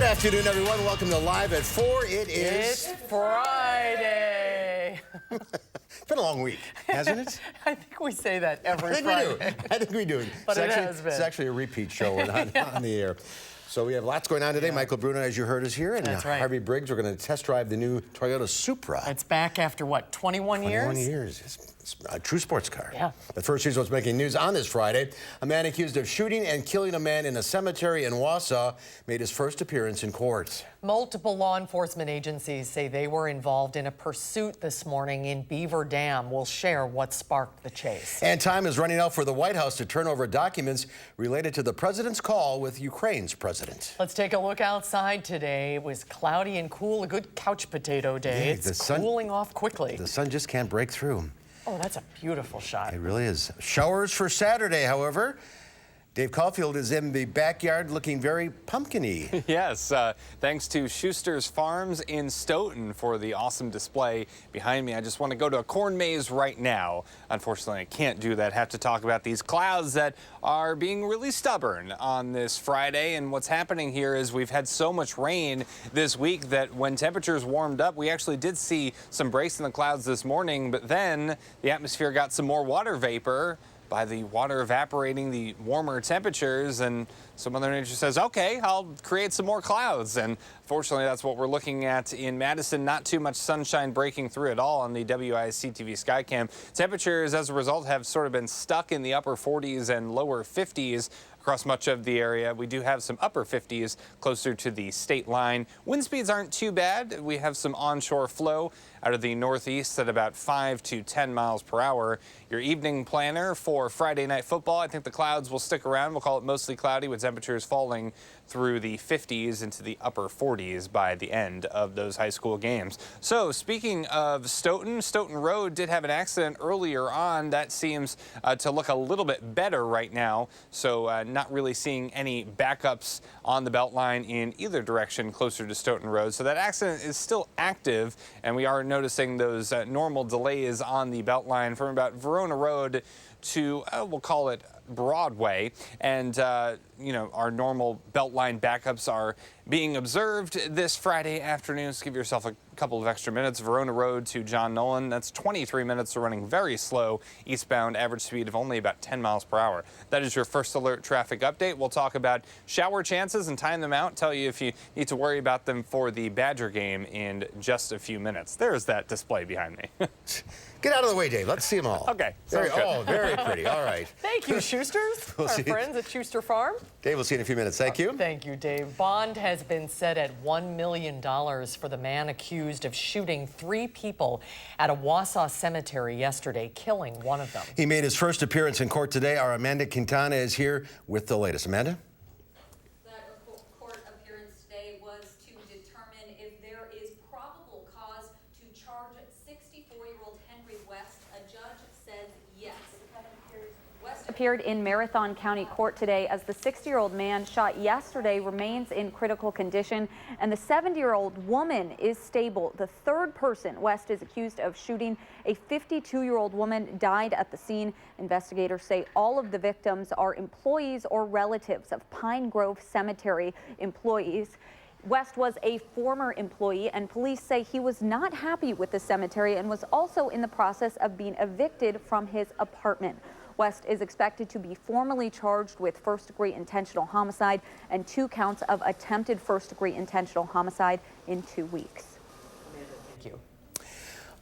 Good afternoon, everyone. Welcome to Live at 4. It's Friday. It's been a long week, hasn't it? I think we say that every Friday. I think we do. But it has been. It's actually a repeat show. We're not on the air. So we have lots going on today. Yeah. Michael Bruno, as you heard, is here. And That's right. Harvey Briggs, we're going to test drive the new Toyota Supra. It's back after, what, 21 years? 21 years. It's a true sports car. Yeah. But first, here's what's making news on this Friday. A man accused of shooting and killing a man in a cemetery in Wausau made his first appearance in court. Multiple law enforcement agencies say they were involved in a pursuit this morning in Beaver Dam. We'll share what sparked the chase. And time is running out for the White House to turn over documents related to the president's call with Ukraine's president. Let's take a look outside today. It was cloudy and cool, a good couch potato day. Yeah, it's cooling off quickly. The sun just can't break through. Oh, that's a beautiful shot. It really is. Showers for Saturday, however. Dave Caulfield is in the backyard looking very pumpkin-y. Yes, thanks to Schuster's Farms in Stoughton for the awesome display behind me. I just want to go to a corn maze right now. Unfortunately, I can't do that. Have to talk about these clouds that are being really stubborn on this Friday. And what's happening here is we've had so much rain this week that when temperatures warmed up, we actually did see some breaks in the clouds this morning, but then the atmosphere got some more water vapor by the water evaporating, the warmer temperatures, and so Mother Nature says, okay, I'll create some more clouds. And fortunately, that's what we're looking at in Madison. Not too much sunshine breaking through at all on the WISC-TV Skycam. Temperatures, as a result, have sort of been stuck in the upper 40s and lower 50s across much of the area. We do have some upper 50s closer to the state line. Wind speeds aren't too bad. We have some onshore flow out of the northeast at about 5 to 10 miles per hour. Your evening planner for Friday night football, I think the clouds will stick around. We'll call it mostly cloudy with temperatures falling through the 50s into the upper 40s by the end of those high school games. So speaking of Stoughton, Stoughton Road did have an accident earlier on. That seems to look a little bit better right now. So not really seeing any backups on the Beltline in either direction closer to Stoughton Road. So that accident is still active, and we are noticing those normal delays on the Beltline from about Verona Road to, we'll call it Broadway. And, you know, our normal Beltline backups are being observed this Friday afternoon. So give yourself a couple of extra minutes. Verona Road to John Nolan, that's 23 minutes. So running very slow eastbound, average speed of only about 10 miles per hour. That is your first alert traffic update. We'll talk about shower chances and time them out. Tell you if you need to worry about them for the Badger game in just a few minutes. There's that display behind me. Get out of the way, Dave. Let's see them all. Okay. Very pretty. All right. Thank you, Schusters, our friends at Schuster Farm. Dave, we'll see you in a few minutes. Thank you. Thank you, Dave. Bond has been set at $1 million for the man accused of shooting 3 people at a Wausau cemetery yesterday, killing one of them. He made his first appearance in court today. Our Amanda Quintana is here with the latest. Amanda? That court appearance today was to determine if there is probable cause to charge 64-year-old Henry West. A judge says yes. West appeared in Marathon County Court today as the 60-year-old man shot yesterday remains in critical condition, and the 70-year-old woman is stable. The third person West is accused of shooting, a 52-year-old woman, died at the scene. Investigators say all of the victims are employees or relatives of Pine Grove Cemetery employees. West was a former employee, and police say he was not happy with the cemetery and was also in the process of being evicted from his apartment. West is expected to be formally charged with first-degree intentional homicide and 2 counts of attempted first-degree intentional homicide in 2 weeks. Thank you.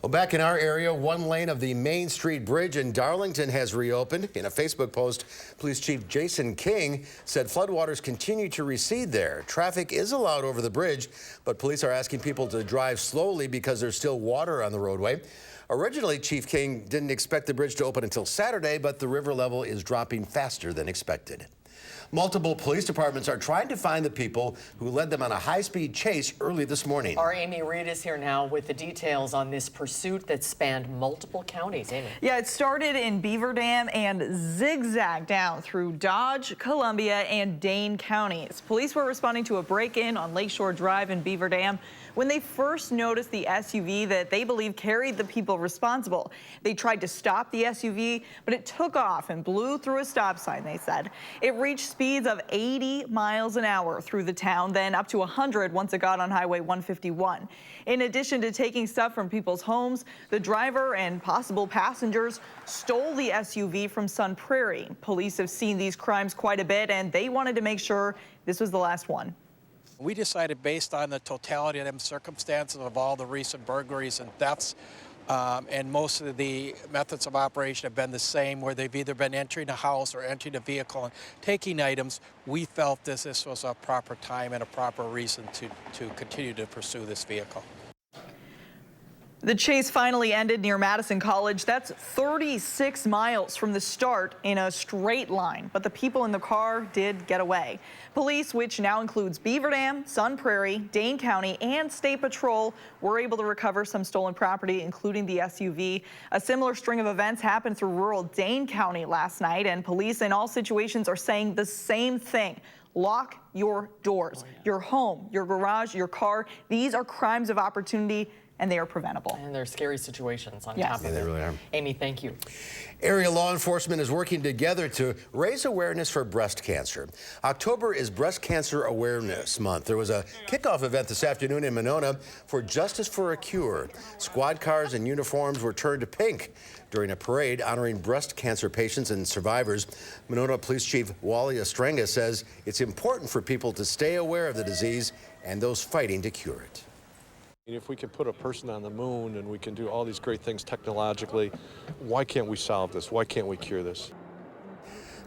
Well, back in our area, one lane of the Main Street Bridge in Darlington has reopened. In a Facebook post, Police Chief Jason King said floodwaters continue to recede there. Traffic is allowed over the bridge, but police are asking people to drive slowly because there's still water on the roadway. Originally, Chief King didn't expect the bridge to open until Saturday, but the river level is dropping faster than expected. Multiple police departments are trying to find the people who led them on a high-speed chase early this morning. Our Amy Reed is here now with the details on this pursuit that spanned multiple counties. Amy. Yeah, it started in Beaver Dam and zigzagged down through Dodge, Columbia, and Dane counties. Police were responding to a break-in on Lakeshore Drive in Beaver Dam when they first noticed the SUV that they believe carried the people responsible. They tried to stop the SUV, but it took off and blew through a stop sign, they said. It reached speeds of 80 miles an hour through the town, then up to 100 once it got on Highway 151. In addition to taking stuff from people's homes, the driver and possible passengers stole the SUV from Sun Prairie. Police have seen these crimes quite a bit, and they wanted to make sure this was the last one. We decided, based on the totality of them circumstances of all the recent burglaries and thefts, and most of the methods of operation have been the same, where they've either been entering a house or entering a vehicle and taking items. We felt this was a proper time and a proper reason to continue to pursue this vehicle. The chase finally ended near Madison College. That's 36 miles from the start in a straight line, but the people in the car did get away. Police, which now includes Beaver Dam, Sun Prairie, Dane County, and State Patrol, were able to recover some stolen property, including the SUV. A similar string of events happened through rural Dane County last night, and police in all situations are saying the same thing. Lock your doors, your home, your garage, your car. These are crimes of opportunity, and they are preventable. And they're scary situations on Yes. top of it. Yeah, they really are. Amy, thank you. Area law enforcement is working together to raise awareness for breast cancer. October is Breast Cancer Awareness Month. There was a kickoff event this afternoon in Monona for Justice for a Cure. Squad cars and uniforms were turned pink during a parade honoring breast cancer patients and survivors. Monona Police Chief Wally Ostrenga says it's important for people to stay aware of the disease and those fighting to cure it. If we can put a person on the moon and we can do all these great things technologically, why can't we solve this? Why can't we cure this?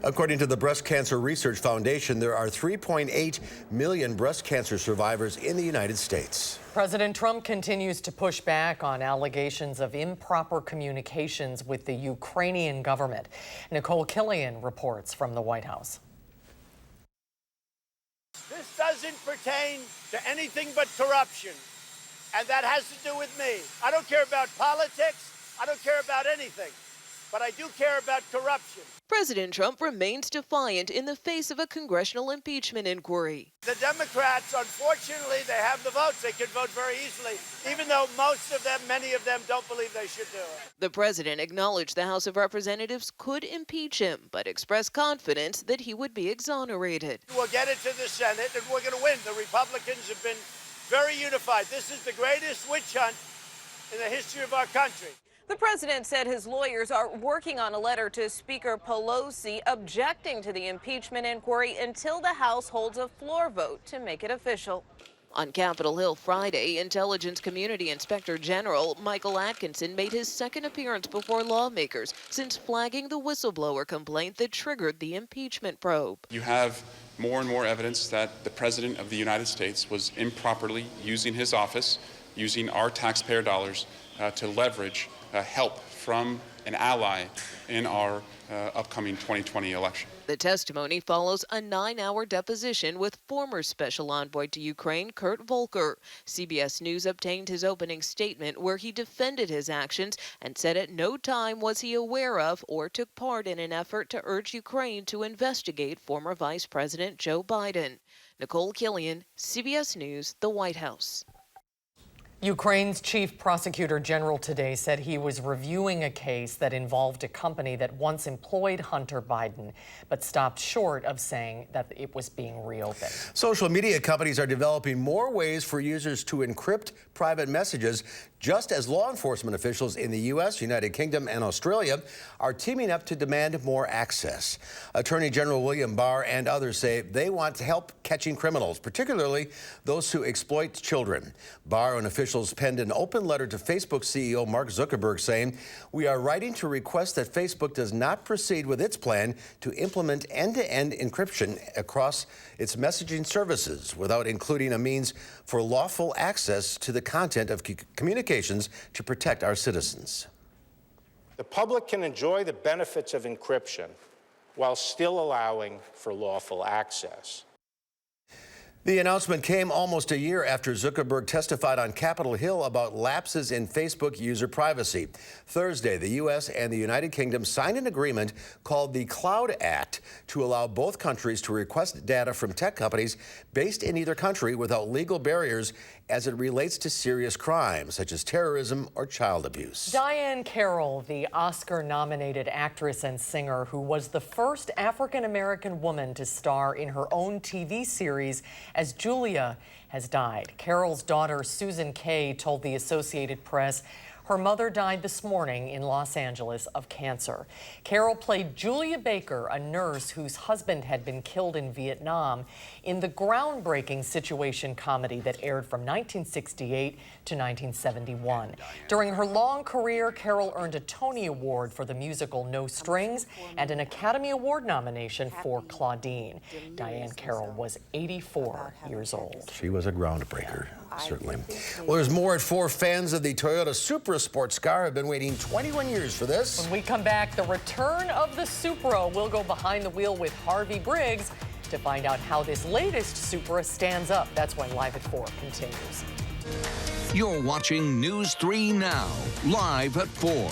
According to the Breast Cancer Research Foundation, there are 3.8 million breast cancer survivors in the United States. President Trump continues to push back on allegations of improper communications with the Ukrainian government. Nicole Killian reports from the White House. This doesn't pertain to anything but corruption. And that has to do with me. I don't care about politics. I don't care about anything. But I do care about corruption. President Trump remains defiant in the face of a congressional impeachment inquiry. The Democrats, unfortunately, they have the votes. They can vote very easily, even though most of them, many of them, don't believe they should do it. The president acknowledged the House of Representatives could impeach him, but expressed confidence that he would be exonerated. We'll get it to the Senate, and we're going to win. The Republicans have been very unified. This is the greatest witch hunt in the history of our country. The president said his lawyers are working on a letter to Speaker Pelosi objecting to the impeachment inquiry until the House holds a floor vote to make it official. On Capitol Hill Friday, Intelligence Community Inspector General Michael Atkinson made his second appearance before lawmakers since flagging the whistleblower complaint that triggered the impeachment probe. You have more and more evidence that the President of the United States was improperly using his office, using our taxpayer dollars to leverage help from an ally in our upcoming 2020 election. The testimony follows a 9-hour deposition with former Special Envoy to Ukraine, Kurt Volker. CBS News obtained his opening statement where he defended his actions and said at no time was he aware of or took part in an effort to urge Ukraine to investigate former Vice President Joe Biden. Nicole Killian, CBS News, the White House. Ukraine's chief prosecutor general today said he was reviewing a case that involved a company that once employed Hunter Biden, but stopped short of saying that it was being reopened. Social media companies are developing more ways for users to encrypt private messages, just as law enforcement officials in the U.S., United Kingdom, and Australia are teaming up to demand more access. Attorney General William Barr and others say they want help catching criminals, particularly those who exploit children. Barr and officials penned an open letter to Facebook CEO Mark Zuckerberg saying, "We are writing to request that Facebook does not proceed with its plan to implement end-to-end encryption across its messaging services without including a means for lawful access to the content of communications to protect our citizens." The public can enjoy the benefits of encryption while still allowing for lawful access. The announcement came almost a year after Zuckerberg testified on Capitol Hill about lapses in Facebook user privacy. Thursday, the U.S. and the United Kingdom signed an agreement called the Cloud Act to allow both countries to request data from tech companies based in either country without legal barriers as it relates to serious crimes such as terrorism or child abuse. Diahann Carroll, the Oscar-nominated actress and singer who was the first African-American woman to star in her own TV series as Julia, has died. Carroll's daughter, Susan Kay, told the Associated Press her mother died this morning in Los Angeles of cancer. Carroll played Julia Baker, a nurse whose husband had been killed in Vietnam, in the groundbreaking situation comedy that aired from 1968 to 1971. During her long career, Carroll earned a Tony Award for the musical No Strings and an Academy Award nomination for Claudine. Diahann Carroll was 84 years old. She was a groundbreaker, certainly. Well, there's more at 4. Fans of the Toyota Supra sports car have been waiting 21 years for this. When we come back, the return of the Supra. We'll go behind the wheel with Harvey Briggs to find out how this latest Supra stands up. That's when Live at 4 continues. You're watching News 3 Now, live at 4.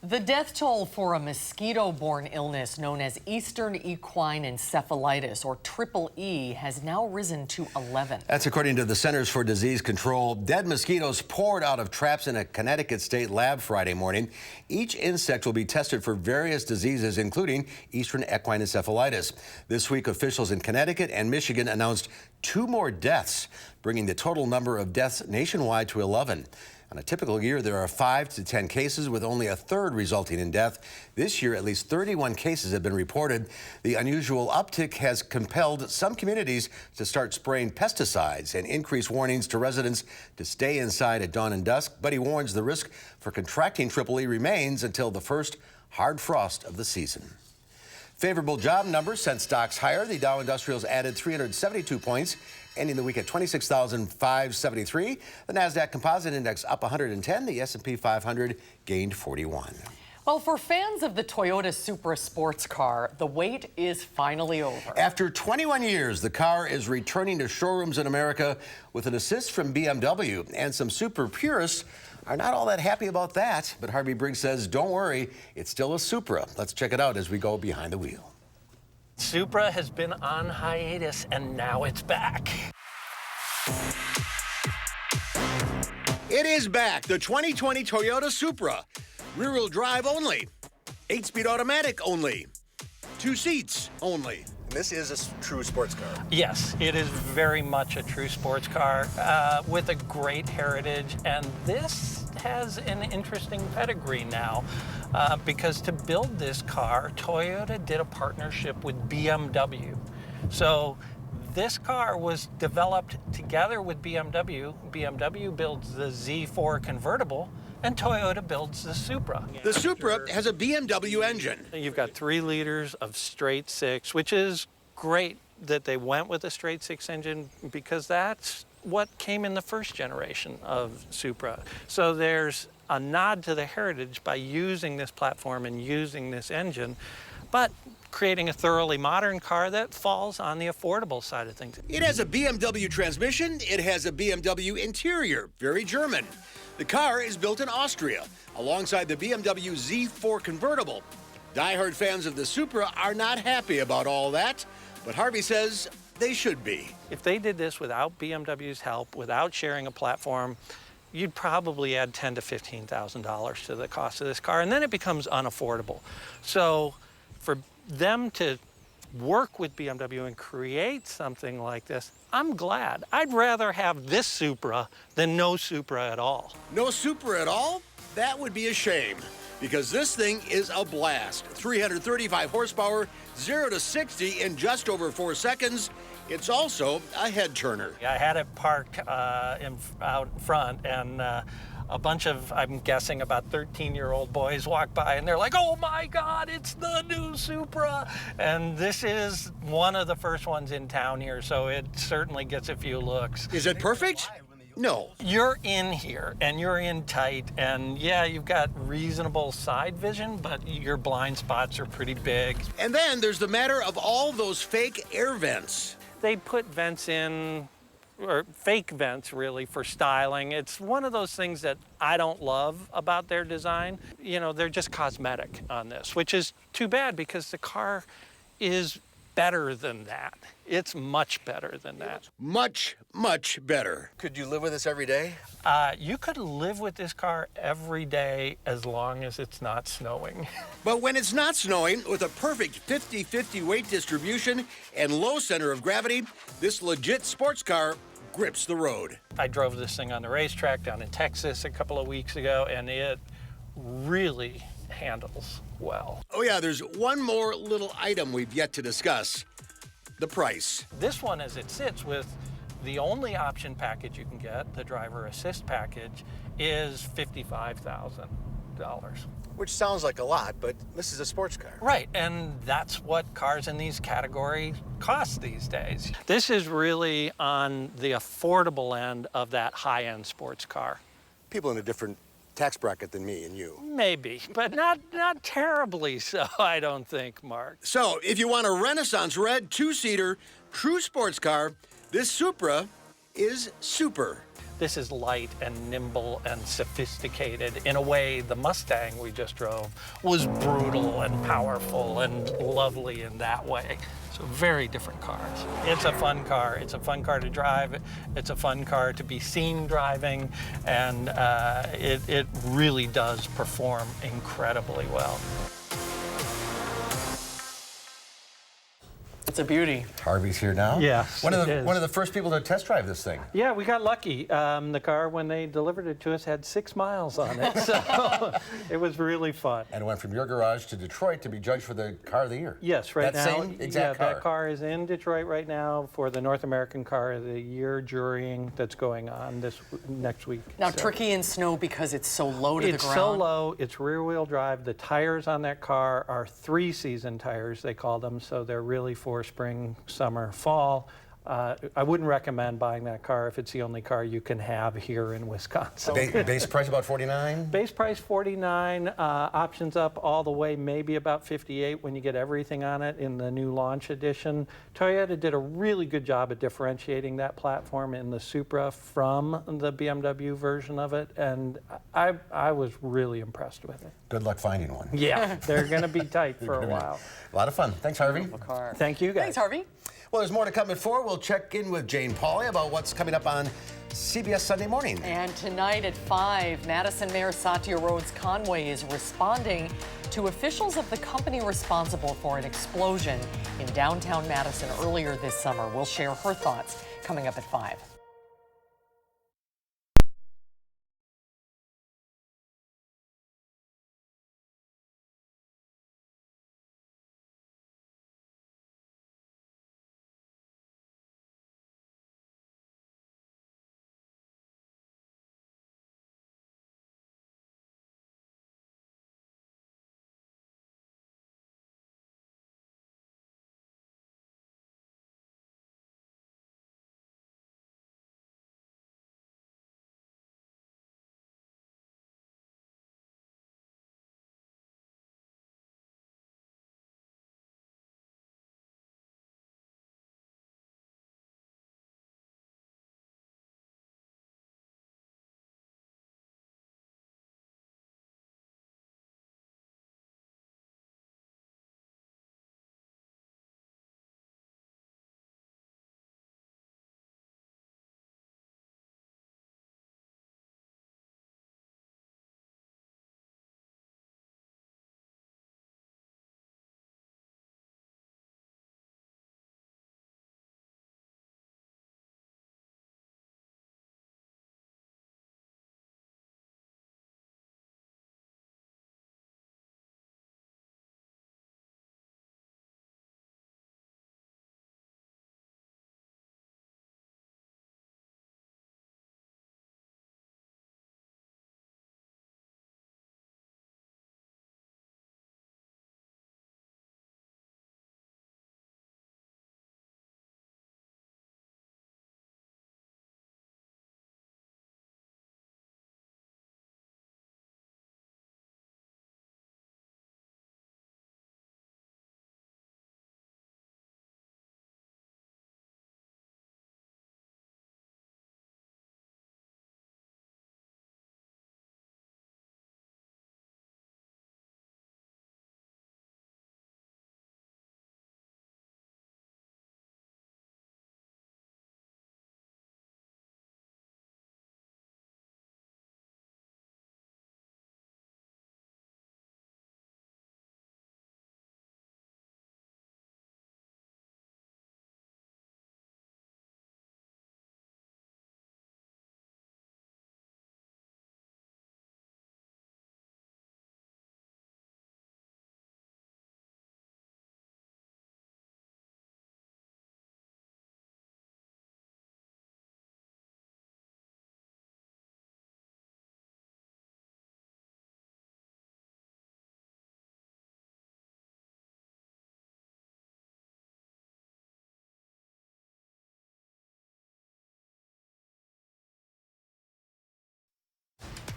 The death toll for a mosquito-borne illness known as Eastern Equine Encephalitis, or EEE, has now risen to 11. That's according to the Centers for Disease Control. Dead mosquitoes poured out of traps in a Connecticut state lab Friday morning. Each insect will be tested for various diseases, including Eastern Equine Encephalitis. This week, officials in Connecticut and Michigan announced 2 more deaths, bringing the total number of deaths nationwide to 11. On a typical year, there are 5 to 10 cases, with only a third resulting in death. This year, at least 31 cases have been reported. The unusual uptick has compelled some communities to start spraying pesticides and increase warnings to residents to stay inside at dawn and dusk. But he warns the risk for contracting EEE remains until the first hard frost of the season. Favorable job numbers sent stocks higher. The Dow Industrials added 372 points, ending the week at 26,573. The NASDAQ Composite Index up 110. The S&P 500 gained 41. Well, for fans of the Toyota Supra sports car, the wait is finally over. After 21 years, the car is returning to showrooms in America with an assist from BMW, and some Supra purists are not all that happy about that. But Harvey Briggs says, don't worry, it's still a Supra. Let's check it out as we go behind the wheel. Supra has been on hiatus, and now it's back. It is back, the 2020 Toyota Supra. Rear-wheel drive only, 8-speed automatic only, 2 seats only. This is a true sports car. Yes, it is very much a true sports car with a great heritage, and this has an interesting pedigree now because to build this car, Toyota did a partnership with BMW. So this car was developed together with BMW. BMW builds the Z4 convertible, and Toyota builds the Supra. The Supra has a BMW engine. You've got 3 liters of straight 6, which is great that they went with a straight 6 engine because that's what came in the first generation of Supra. So there's a nod to the heritage by using this platform and using this engine, but creating a thoroughly modern car that falls on the affordable side of things. It has a BMW transmission. It has a BMW interior, very German. The car is built in Austria, alongside the BMW Z4 convertible. Die-hard fans of the Supra are not happy about all that, but Harvey says they should be. If they did this without BMW's help, without sharing a platform, you'd probably add $10,000 to $15,000 to the cost of this car, and then it becomes unaffordable. So for them to work with BMW and create something like this, I'm glad. I'd rather have this Supra than no Supra at all. No Supra at all? That would be a shame, because this thing is a blast. 335 horsepower, 0 to 60 in just over 4 seconds. It's also a head turner. I had it parked out front, and a bunch of, I'm guessing, about 13-year-old boys walk by, and they're like, oh my God, it's the new Supra. And this is one of the first ones in town here, so it certainly gets a few looks. Is it perfect? No. You're in here, and you're in tight, and yeah, you've got reasonable side vision, but your blind spots are pretty big. And then there's the matter of all those fake air vents. They put vents in, or fake vents really, for styling. It's one of those things that I don't love about their design. You know, they're just cosmetic on this, which is too bad because the car is better than that. It's much better than that. Much, much better. Could you live with this every day? You could live with this car every day as long as it's not snowing. But when it's not snowing, with a perfect 50-50 weight distribution and low center of gravity, this legit sports car grips the road. I drove this thing on the racetrack down in Texas a couple of weeks ago, and it really handles well. Oh yeah, there's one more little item we've yet to discuss. The price. This one, as it sits with the only option package you can get, the driver assist package, is $55,000. Which sounds like a lot, but this is a sports car. Right, and that's what cars in these categories cost these days. This is really on the affordable end of that high-end sports car. People in a different tax bracket than me and you. Maybe, but not terribly so, I don't think, Mark. So, if you want a Renaissance red 2-seater true sports car, this Supra is super. This is light and nimble and sophisticated in a way the Mustang we just drove was brutal and powerful and lovely in that way. So very different cars. It's a fun car. It's a fun car to drive. It's a fun car to be seen driving, and it really does perform incredibly well. It's a beauty. Harvey's here now. Yes, One of it is. the first people to test drive this thing. Yeah, we got lucky. The car, when they delivered it to us, had 6 miles on it, so it was really fun. And it went from your garage to Detroit to be judged for the car of the year. Yes, right that now. Same exact car. That car is in Detroit right now for the North American Car of the Year jurying that's going on next week. Now, tricky in snow because it's so low to the ground. It's so low. It's rear-wheel drive. The tires on that car are 3-season tires, they call them, so they're really for spring, summer, fall. I wouldn't recommend buying that car if it's the only car you can have here in Wisconsin. Base price about $49? Base price $49, options up all the way, maybe about $58 when you get everything on it in the new launch edition. Toyota did a really good job at differentiating that platform in the Supra from the BMW version of it, and I was really impressed with it. Good luck finding one. Yeah, they're going to be tight for a while. A lot of fun. Thanks, Harvey. Thank you, guys. Thanks, Harvey. Well, there's more to come at 4. We'll check in with Jane Pauley about what's coming up on CBS Sunday Morning. And tonight at 5, Madison Mayor Satya Rhodes Conway is responding to officials of the company responsible for an explosion in downtown Madison earlier this summer. We'll share her thoughts coming up at 5.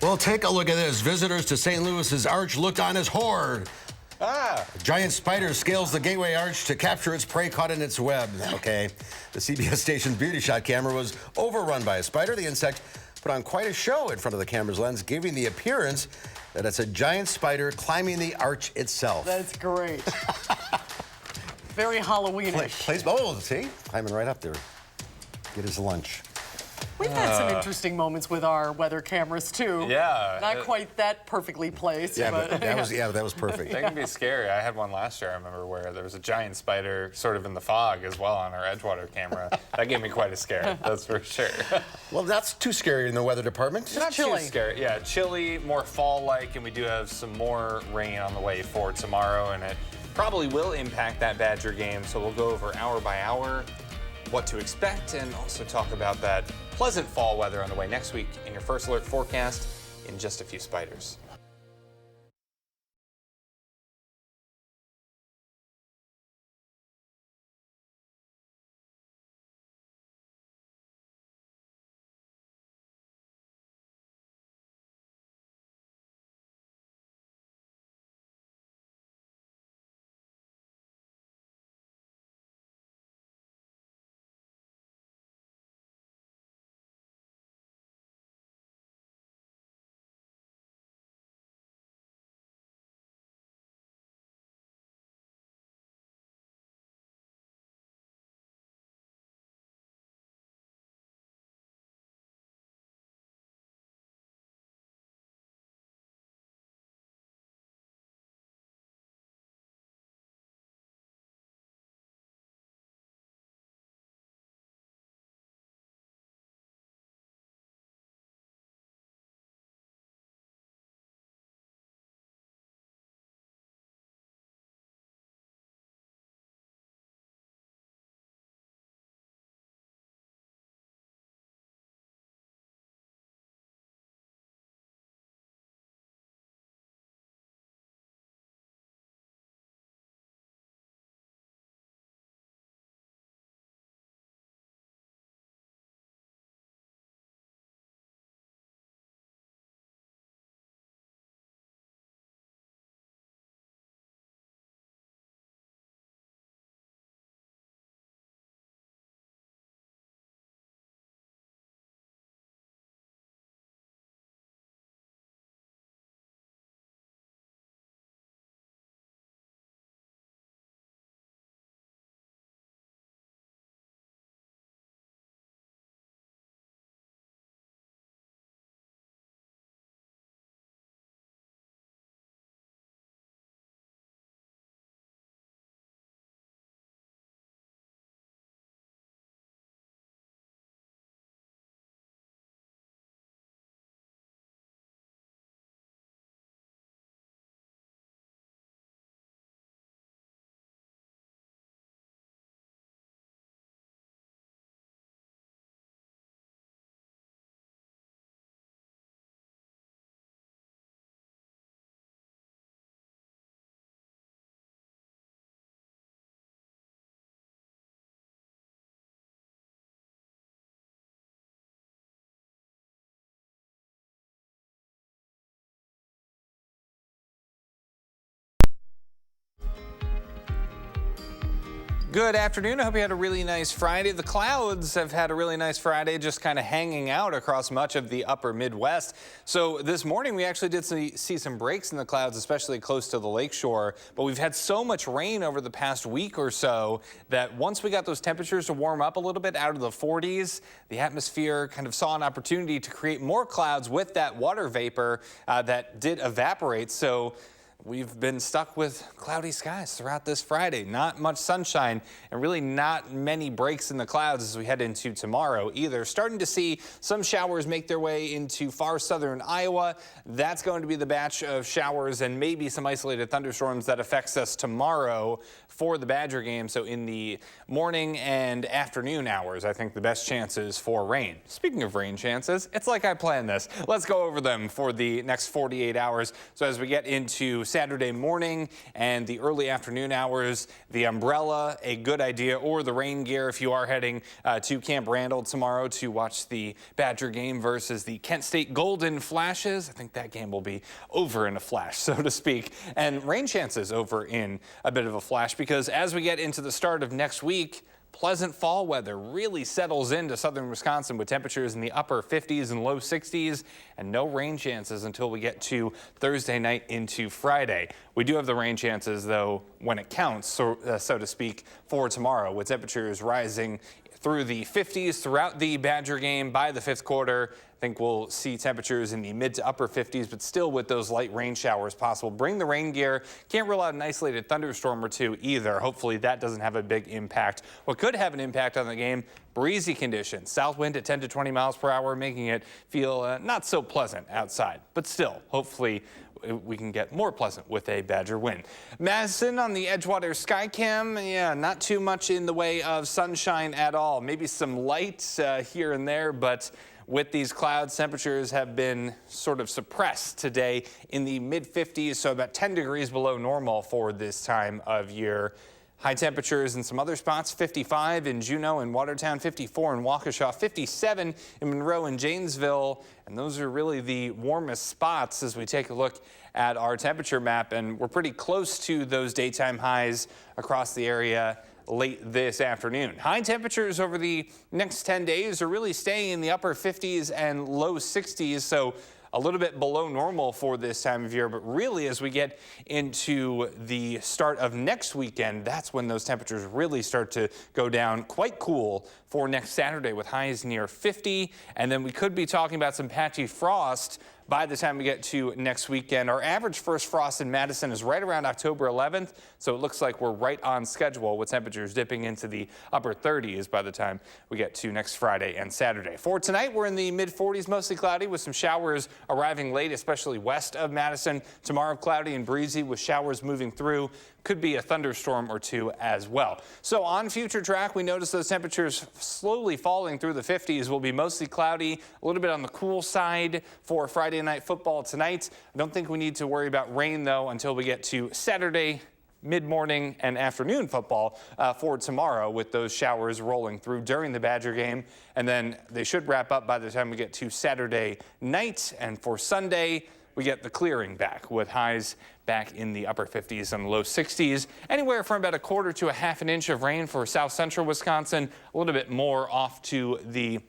Well, take a look at this. Visitors to St. Louis's Arch looked on as horror. A giant spider scales the Gateway Arch to capture its prey caught in its web. Okay. The CBS station's beauty shot camera was overrun by a spider. The insect put on quite a show in front of the camera's lens, giving the appearance that it's a giant spider climbing the arch itself. That's great. Very Halloweenish. Oh, see? Climbing right up there. Get his lunch. We've had some interesting moments with our weather cameras too. Yeah. Not quite that perfectly placed. Yeah, but that was perfect. They can be scary. I had one last year, I remember, where there was a giant spider sort of in the fog as well on our Edgewater camera. That gave me quite a scare, that's for sure. Well, that's too scary in the weather department. Not chilly. too scary. Yeah, chilly, more fall-like, and we do have some more rain on the way for tomorrow, and it probably will impact that Badger game. So we'll go over hour by hour what to expect, and also talk about that pleasant fall weather on the way next week in your First Alert forecast in just a few spiders. Good afternoon. I hope you had a really nice Friday. The clouds have had a really nice Friday, just kind of hanging out across much of the upper Midwest. So this morning we actually did see some breaks in the clouds, especially close to the lakeshore. But we've had so much rain over the past week or so that once we got those temperatures to warm up a little bit out of the 40s, the atmosphere kind of saw an opportunity to create more clouds with that water vapor that did evaporate. So we've been stuck with cloudy skies throughout this Friday. Not much sunshine and really not many breaks in the clouds as we head into tomorrow either. Starting to see some showers make their way into far southern Iowa. That's going to be the batch of showers and maybe some isolated thunderstorms that affects us tomorrow for the Badger game. So in the morning and afternoon hours, I think the best chances for rain. Speaking of rain chances, it's like I planned this. Let's go over them for the next 48 hours. So as we get into Saturday morning and the early afternoon hours, the umbrella, a good idea, or the rain gear if you are heading to Camp Randall tomorrow to watch the Badger game versus the Kent State Golden Flashes. I think that game will be over in a flash, so to speak. And rain chances over in a bit of a flash, because as we get into the start of next week, pleasant fall weather really settles into southern Wisconsin with temperatures in the upper 50s and low 60s, and no rain chances until we get to Thursday night into Friday. We do have the rain chances, though, when it counts, so to speak, for tomorrow, with temperatures rising through the 50s throughout the Badger game. By the 5th quarter, I think we'll see temperatures in the mid to upper 50s, but still with those light rain showers possible. Bring the rain gear. Can't rule out an isolated thunderstorm or two either. Hopefully that doesn't have a big impact. What could have an impact on the game, breezy conditions. South wind at 10 to 20 miles per hour, making it feel not so pleasant outside. But still, hopefully we can get more pleasant with a Badger win. Madison on the Edgewater Skycam, yeah, not too much in the way of sunshine at all. Maybe some light here and there, but with these clouds, temperatures have been sort of suppressed today in the mid-50s, so about 10 degrees below normal for this time of year. High temperatures in some other spots, 55 in Juneau and Watertown, 54 in Waukesha, 57 in Monroe and Janesville. And those are really the warmest spots as we take a look at our temperature map. And we're pretty close to those daytime highs across the area late this afternoon. High temperatures over the next 10 days are really staying in the upper 50s and low 60s. So a little bit below normal for this time of year, but really as we get into the start of next weekend, that's when those temperatures really start to go down. Quite cool for next Saturday with highs near 50, and then we could be talking about some patchy frost by the time we get to next weekend. Our average first frost in Madison is right around October 11th, so it looks like we're right on schedule with temperatures dipping into the upper 30s by the time we get to next Friday and Saturday. For tonight, we're in the mid-40s, mostly cloudy with some showers arriving late, especially west of Madison. Tomorrow, cloudy and breezy with showers moving through. Could be a thunderstorm or two as well. So on future track, we notice those temperatures slowly falling through the 50s. Will be mostly cloudy, a little bit on the cool side for Friday night football tonight. I don't think we need to worry about rain, though, until we get to Saturday mid-morning and afternoon football for tomorrow, with those showers rolling through during the Badger game. And then they should wrap up by the time we get to Saturday night. And for Sunday, we get the clearing back with highs back in the upper 50s and low 60s. Anywhere from about a quarter to a half an inch of rain for south central Wisconsin, a little bit more off to the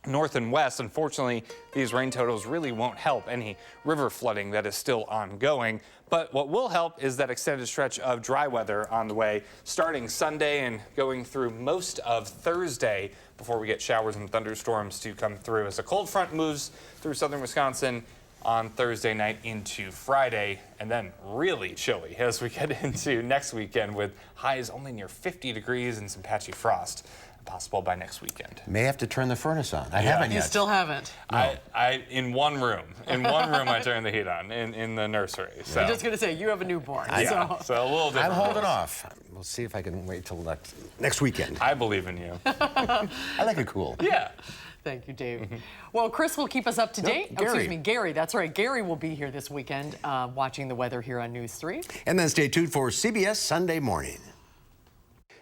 north and west. Unfortunately, these rain totals really won't help any river flooding that is still ongoing. But what will help is that extended stretch of dry weather on the way, starting Sunday and going through most of Thursday before we get showers and thunderstorms to come through as a cold front moves through southern Wisconsin on Thursday night into Friday, and then really chilly as we get into next weekend with highs only near 50 degrees and some patchy frost possible by next weekend. May have to turn the furnace on. I haven't yet. You still haven't? No. I in one room I turn the heat on in the nursery. So. I'm just going to say, you have a newborn. Yeah, so a little different. I'm holding off. We'll see if I can wait till next weekend. I believe in you. I like it cool. Yeah. Thank you, Dave. Well, Chris will keep us up to date. Gary. Excuse me, Gary. That's right. Gary will be here this weekend watching the weather here on News 3. And then stay tuned for CBS Sunday Morning.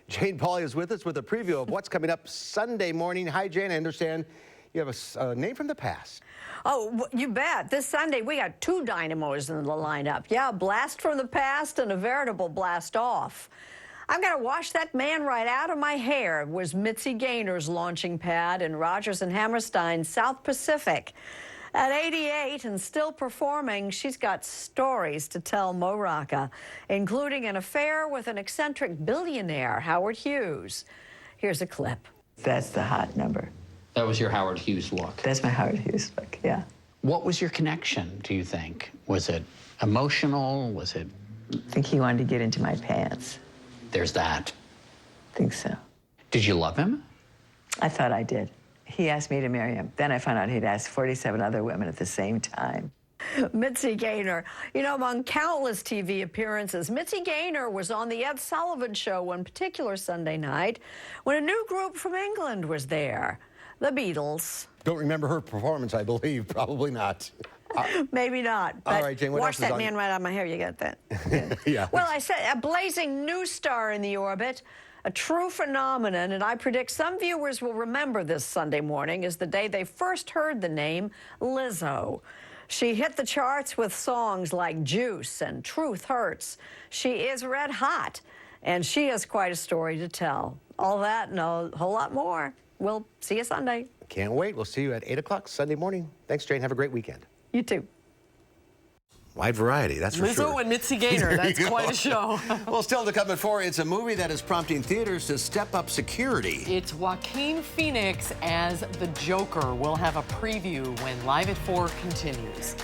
Jane Pauley is with us with a preview of what's coming up Sunday morning. Hi, Jane. I understand you have a name from the past. Oh, you bet. This Sunday, we got two dynamos in the lineup. Yeah, a blast from the past and a veritable blast off. I'm going to wash that man right out of my hair was Mitzi Gaynor's launching pad in Rogers and Hammerstein's South Pacific. At 88 and still performing, she's got stories to tell Mo Rocca, including an affair with an eccentric billionaire, Howard Hughes. Here's a clip. That's the hot number. That was your Howard Hughes look. That's my Howard Hughes look, yeah. What was your connection, do you think? Was it emotional? Was it... I think he wanted to get into my pants. There's that. I think so. Did you love him? I thought I did. He asked me to marry him. Then I found out he'd asked 47 other women at the same time. Mitzi Gaynor. You know, among countless TV appearances, Mitzi Gaynor was on the Ed Sullivan Show one particular Sunday night when a new group from England was there, the Beatles. Don't remember her performance, I believe. Probably not. Maybe not. All right, Jane, what wash else is that on man right out of my hair. You got that? Yeah. Well, I said a blazing new star in the orbit, a true phenomenon, and I predict some viewers will remember this Sunday morning as the day they first heard the name Lizzo. She hit the charts with songs like Juice and Truth Hurts. She is red hot, and she has quite a story to tell. All that and a whole lot more. We'll see you Sunday. Can't wait. We'll see you at 8 o'clock Sunday morning. Thanks, Jane. Have a great weekend. You too. Wide variety, that's for sure. Lizzo and Mitzi Gaynor, that's quite a show. Well, still to come at 4, it's a movie that is prompting theaters to step up security. It's Joaquin Phoenix as the Joker. We'll have a preview when Live at 4 continues.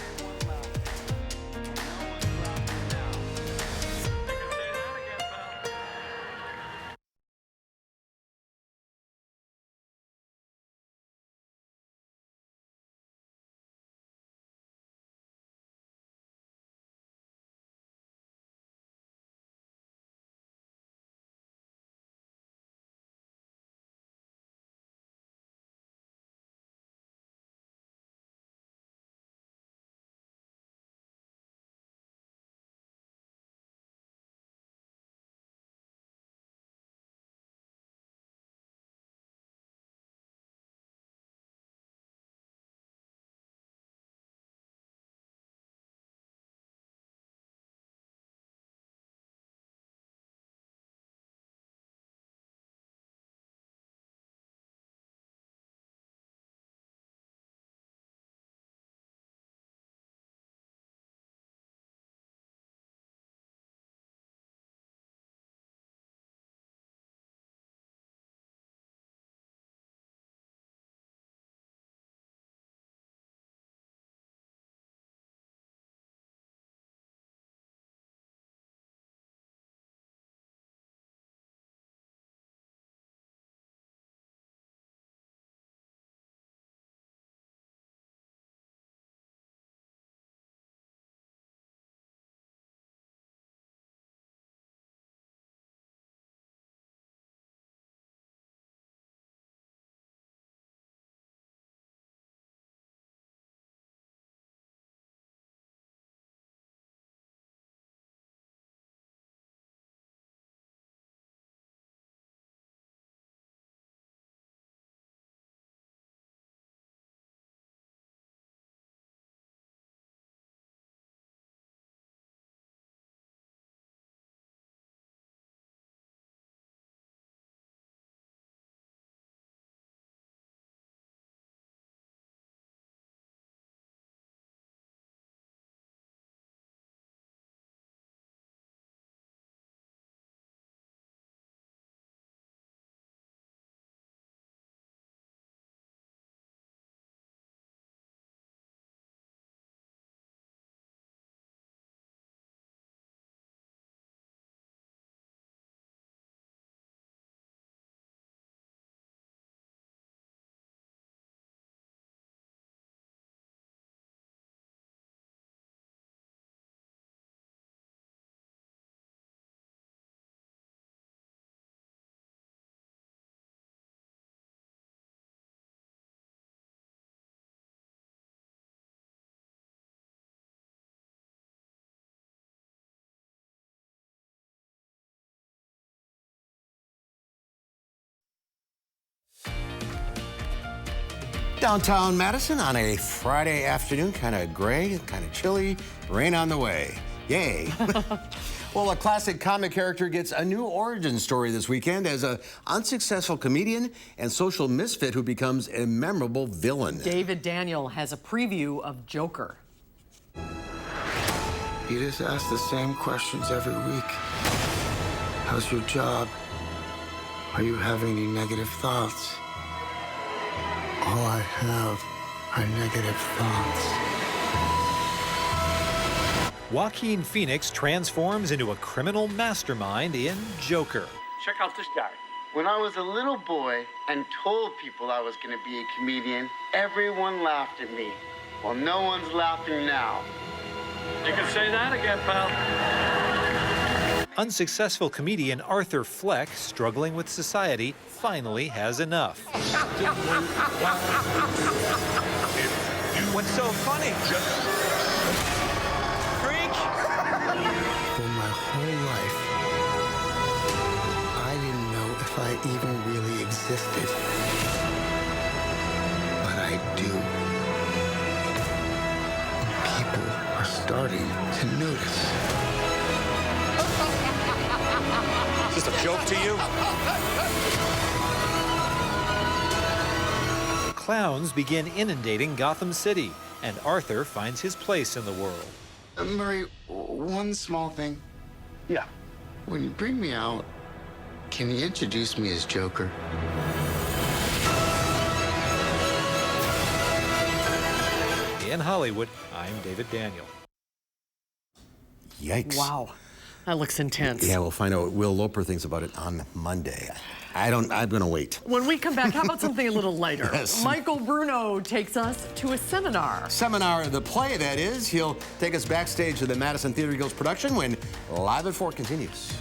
Downtown Madison on a Friday afternoon, kind of gray, kind of chilly, rain on the way. Yay. Well, a classic comic character gets a new origin story this weekend as an unsuccessful comedian and social misfit who becomes a memorable villain. David Daniel has a preview of Joker. You just ask the same questions every week. How's your job? Are you having any negative thoughts? All I have are negative thoughts. Joaquin Phoenix transforms into a criminal mastermind in Joker. Check out this guy. When I was a little boy and told people I was going to be a comedian, everyone laughed at me. Well, no one's laughing now. You can say that again, pal. Unsuccessful comedian Arthur Fleck, struggling with society, finally has enough. What's so funny? Freak! For my whole life, I didn't know if I even really existed. But I do. People are starting to notice. Is this a joke to you? Clowns begin inundating Gotham City, and Arthur finds his place in the world. Murray, one small thing. Yeah. When you bring me out, can you introduce me as Joker? In Hollywood, I'm David Daniel. Yikes. Wow. That looks intense. Yeah, we'll find out what Will Loper thinks about it on Monday. I'm going to wait. When we come back, how about something a little lighter? Yes. Michael Bruno takes us to a seminar. Seminar, the play, that is. He'll take us backstage to the Madison Theater Eagles production when Live at 4 continues.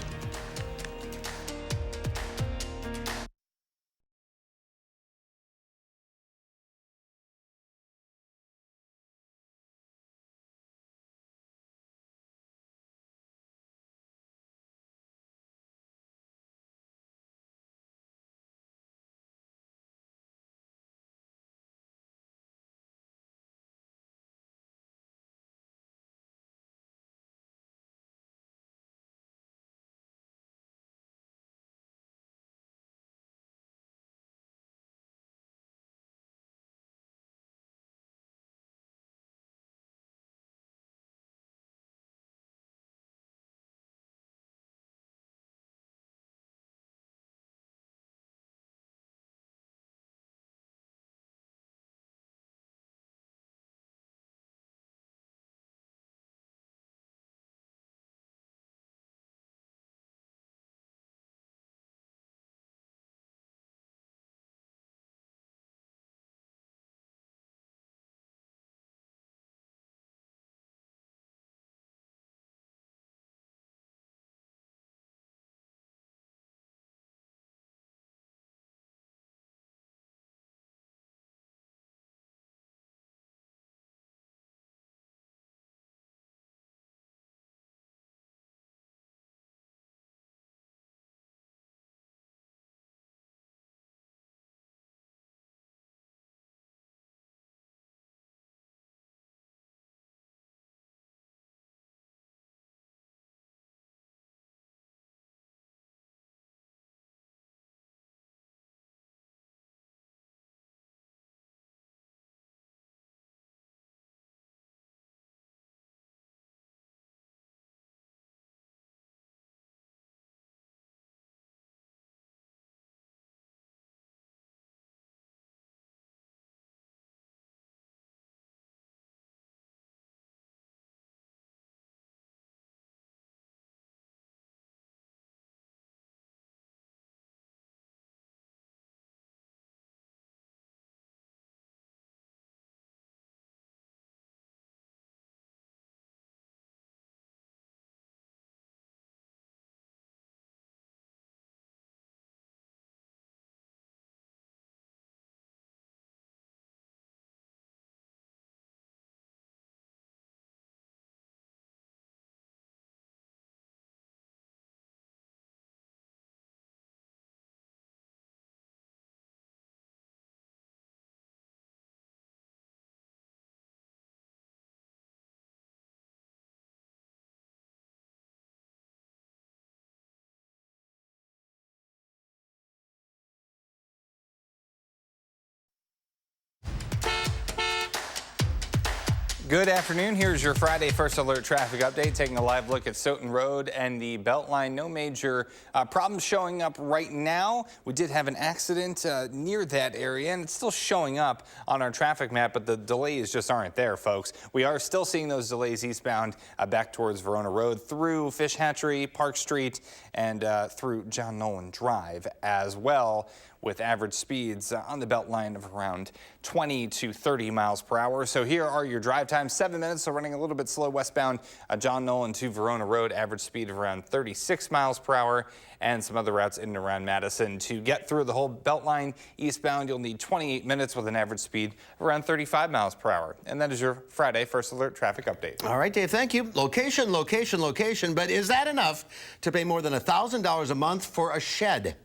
Good afternoon. Here's your Friday First Alert traffic update, taking a live look at Stoughton Road and the Beltline. No major problems showing up right now. We did have an accident near that area, and it's still showing up on our traffic map, but the delays just aren't there, folks. We are still seeing those delays eastbound back towards Verona Road, through Fish Hatchery, Park Street, and through John Nolan Drive as well, with average speeds on the Beltline of around 20 to 30 miles per hour. So here are your drive times: 7 minutes, so running a little bit slow westbound John Nolan to Verona Road, average speed of around 36 miles per hour, and some other routes in and around Madison. To get through the whole Beltline eastbound, you'll need 28 minutes with an average speed of around 35 miles per hour. And that is your Friday First Alert traffic update. All right, Dave, thank you. Location, location, location, but is that enough to pay more than $1,000 a month for a shed?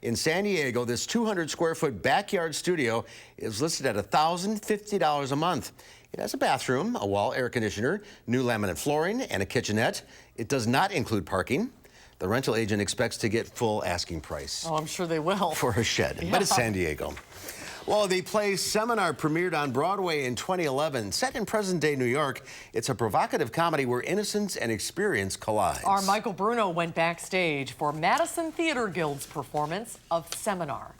In San Diego, this 200-square-foot backyard studio is listed at $1,050 a month. It has a bathroom, a wall air conditioner, new laminate flooring, and a kitchenette. It does not include parking. The rental agent expects to get full asking price. Oh, I'm sure they will. For a shed, Yeah. but it's San Diego. Well, the play Seminar premiered on Broadway in 2011. Set in present-day New York, it's a provocative comedy where innocence and experience collide. Our Michael Bruno went backstage for Madison Theater Guild's performance of Seminar.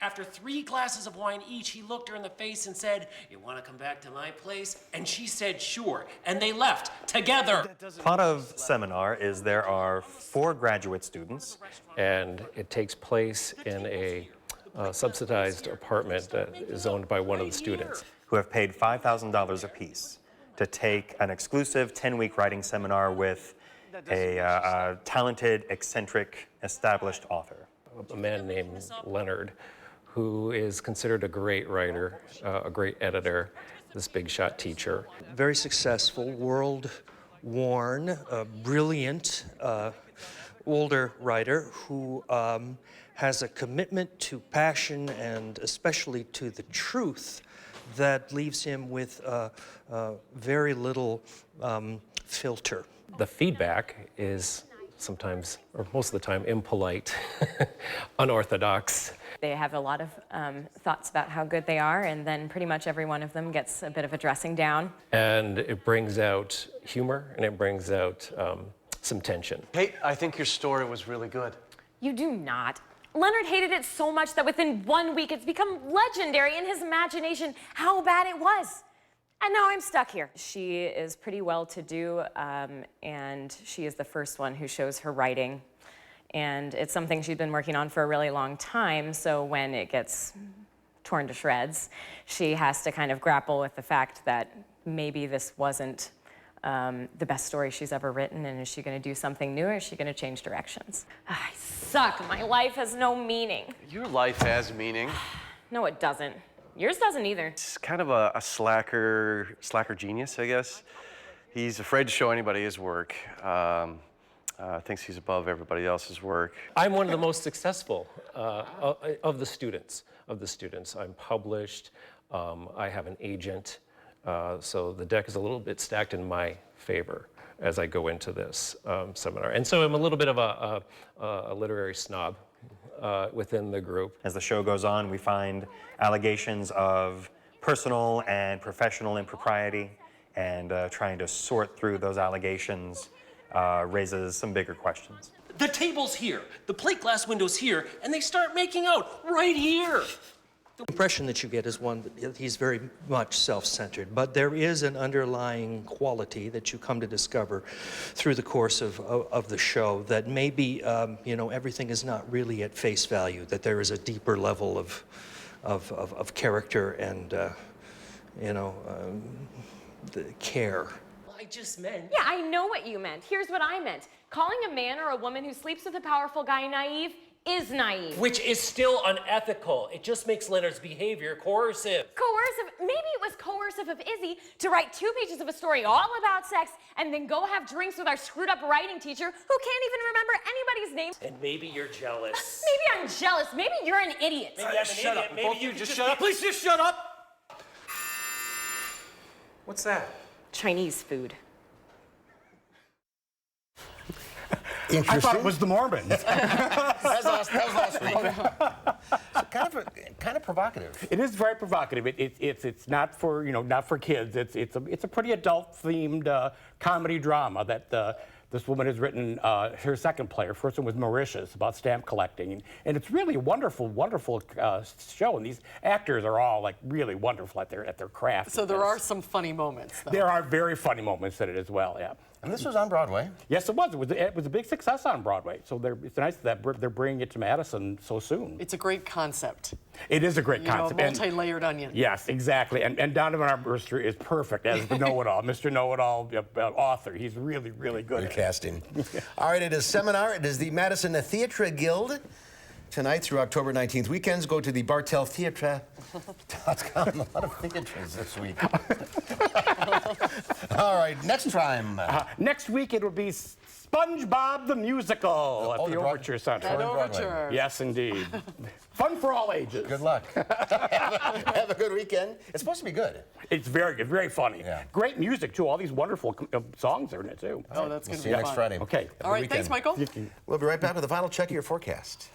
After 3 glasses of wine each, he looked her in the face and said, "You want to come back to my place?" And she said, "Sure." And they left together. Plot of Seminar is there are 4 graduate students, and it takes place in a subsidized apartment that is owned by one of the students, who have paid $5,000 apiece to take an exclusive 10-week writing seminar with a talented, eccentric, established author. A man named Leonard, who is considered a great writer, a great editor, this big shot teacher. Very successful, world-worn, brilliant, older writer who has a commitment to passion and especially to the truth that leaves him with very little filter. The feedback is sometimes, or most of the time, impolite, unorthodox. They have a lot of thoughts about how good they are, and then pretty much every one of them gets a bit of a dressing down. And it brings out humor, and it brings out some tension. Hey, I think your story was really good. You do not. Leonard hated it so much that within 1 week it's become legendary in his imagination how bad it was. And now I'm stuck here. She is pretty well-to-do, and she is the first one who shows her writing. And it's something she's been working on for a really long time, so when it gets torn to shreds, she has to kind of grapple with the fact that maybe this wasn't the best story she's ever written, and is she going to do something new, or is she going to change directions? I suck. My life has no meaning. Your life has meaning. No, it doesn't. Yours doesn't either. He's kind of a slacker genius, I guess. He's afraid to show anybody his work. Thinks he's above everybody else's work. I'm one of the most successful of the students. I'm published. I have an agent. So the deck is a little bit stacked in my favor as I go into this seminar. And so I'm a little bit of a literary snob within the group. As the show goes on, we find allegations of personal and professional impropriety, and trying to sort through those allegations raises some bigger questions. The table's here, the plate glass window's here, and they start making out right here. The impression that you get is one that he's very much self-centered, but there is an underlying quality that you come to discover through the course of the show that maybe, you know, everything is not really at face value, that there is a deeper level of character and, you know, the care. I just meant... Yeah, I know what you meant. Here's what I meant. Calling a man or a woman who sleeps with a powerful guy naive is naive. Which is still unethical. It just makes Leonard's behavior coercive. Coercive? Maybe it was coercive of Izzy to write 2 pages of a story all about sex and then go have drinks with our screwed up writing teacher who can't even remember anybody's name. And maybe you're jealous. Maybe I'm jealous. Maybe you're an idiot. Maybe I'm an shut idiot. up. Maybe Both you of you just shut up. Please just shut up. What's that? Chinese food. I thought it was the Mormons. That was last week. So kind of provocative. It is very provocative. It's not for, you know, not for kids. It's a pretty adult-themed comedy drama that this woman has written. Her second play, her first one was Mauritius, about stamp collecting, and it's really a wonderful show. And these actors are all like really wonderful at their craft. So there are some funny moments, though. There are very funny moments in it as well. Yeah. And this was on Broadway? Yes, it was. It was a big success on Broadway. So it's nice that they're bringing it to Madison so soon. It's a great concept. It is a great concept. You know, multi-layered onion. Yes, exactly. And Donovan Armbruster is perfect as the know-it-all, Mr. Know-it-all author. He's really, really good. Good casting. All right, it is Seminar. It is the Madison Theatre Guild. Tonight through October 19th. Weekends, go to the barteltheatre.com. A lot of theatres this week. All right, next time. Next week it will be SpongeBob the Musical at the Overture Center. At Overture. Yes, indeed. Fun for all ages. Good luck. Have a good weekend. It's supposed to be good. It's very good, very funny. Yeah. Great music, too. All these wonderful songs are in it, too. Oh, that's going to be fun. See you next Friday. Okay. All right, thanks, Michael. We'll be right back with a final check of your forecast.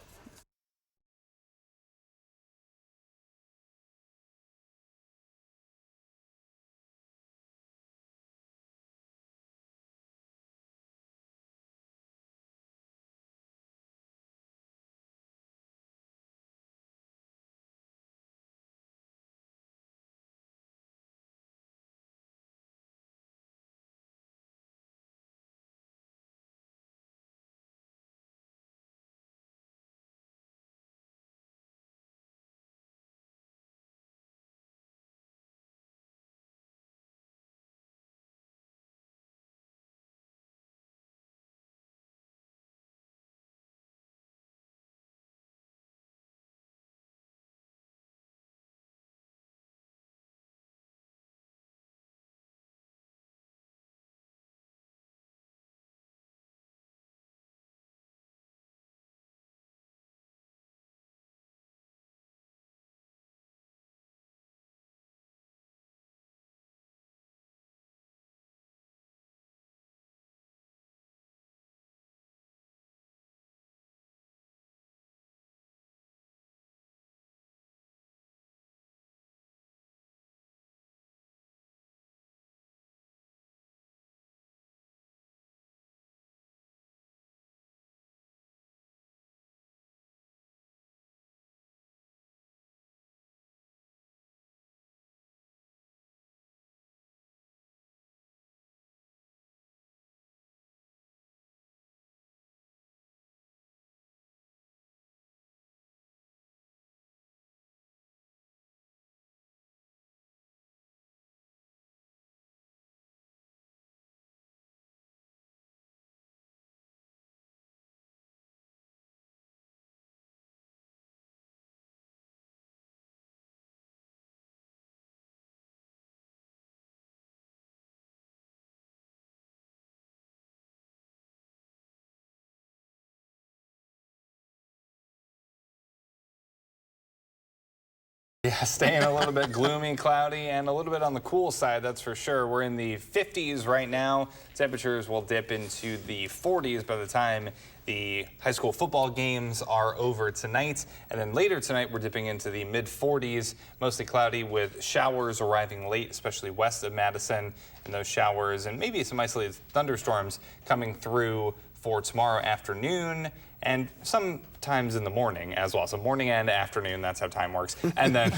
Yeah, staying a little bit gloomy, cloudy, and a little bit on the cool side, that's for sure. We're in the 50s right now. Temperatures will dip into the 40s by the time the high school football games are over tonight. And then later tonight, we're dipping into the mid-40s, mostly cloudy with showers arriving late, especially west of Madison. And those showers and maybe some isolated thunderstorms coming through for tomorrow afternoon and sometimes in the morning as well. So morning and afternoon, that's how time works. And then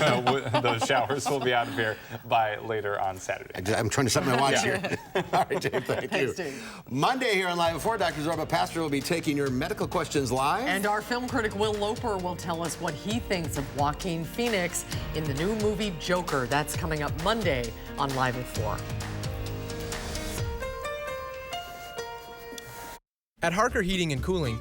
those showers will be out of here by later on Saturday. I'm trying to set my watch Yeah. here. All right, Dave, thank you. Thanks, Dave. Monday here on Live at 4, Dr. Zorba Pastor will be taking your medical questions live. And our film critic Will Loper will tell us what he thinks of Joaquin Phoenix in the new movie Joker. That's coming up Monday on Live at 4. At Harker Heating and Cooling,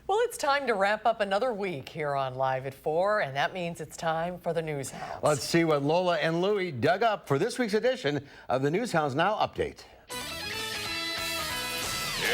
Well, it's time to wrap up another week here on Live at 4, and that means it's time for the News Hounds. Let's see what Lola and Louie dug up for this week's edition of the News Hounds Now Update.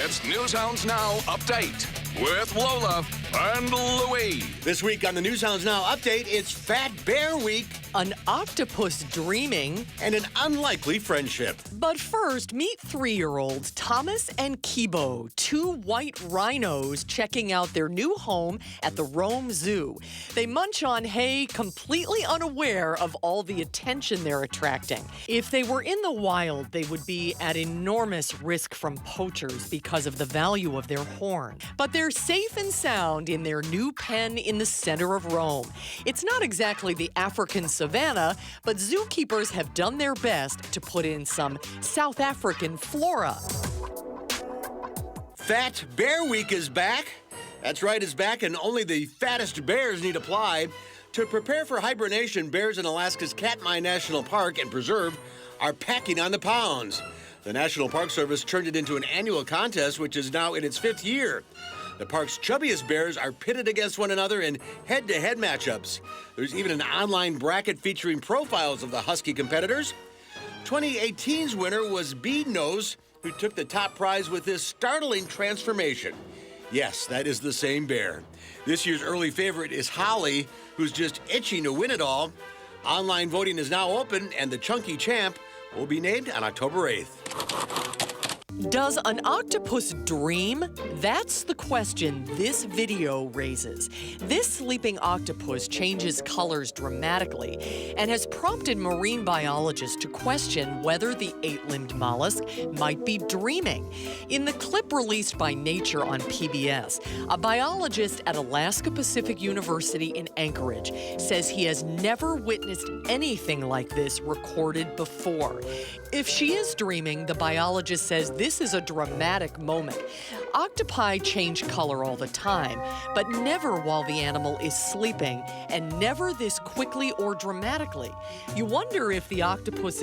It's News Hounds Now Update with Lola and Louie. This week on the News Hounds Now Update, it's Fat Bear Week. An octopus dreaming. And an unlikely friendship. But first, meet 3-year-olds Thomas and Kibo, 2 white rhinos checking out their new home at the Rome Zoo. They munch on hay, completely unaware of all the attention they're attracting. If they were in the wild, they would be at enormous risk from poachers because of the value of their horn. But they're safe and sound in their new pen in the center of Rome. It's not exactly the African savannah, but zookeepers have done their best to put in some South African flora. Fat Bear Week is back. That's right, it's back, and only the fattest bears need apply. To prepare for hibernation, bears in Alaska's Katmai National Park and Preserve are packing on the pounds. The National Park Service turned it into an annual contest, which is now in its 5th year. The park's chubbiest bears are pitted against one another in head-to-head matchups. There's even an online bracket featuring profiles of the husky competitors. 2018's winner was Bead-Nose, who took the top prize with this startling transformation. Yes, that is the same bear. This year's early favorite is Holly, who's just itching to win it all. Online voting is now open, and the Chunky Champ will be named on October 8th. Does an octopus dream? That's the question this video raises. This sleeping octopus changes colors dramatically and has prompted marine biologists to question whether the 8-limbed mollusk might be dreaming. In the clip released by Nature on PBS, a biologist at Alaska Pacific University in Anchorage says he has never witnessed anything like this recorded before. If she is dreaming, the biologist says this is a dramatic moment. Octopi change color all the time, but never while the animal is sleeping, and never this quickly or dramatically. You wonder if the octopus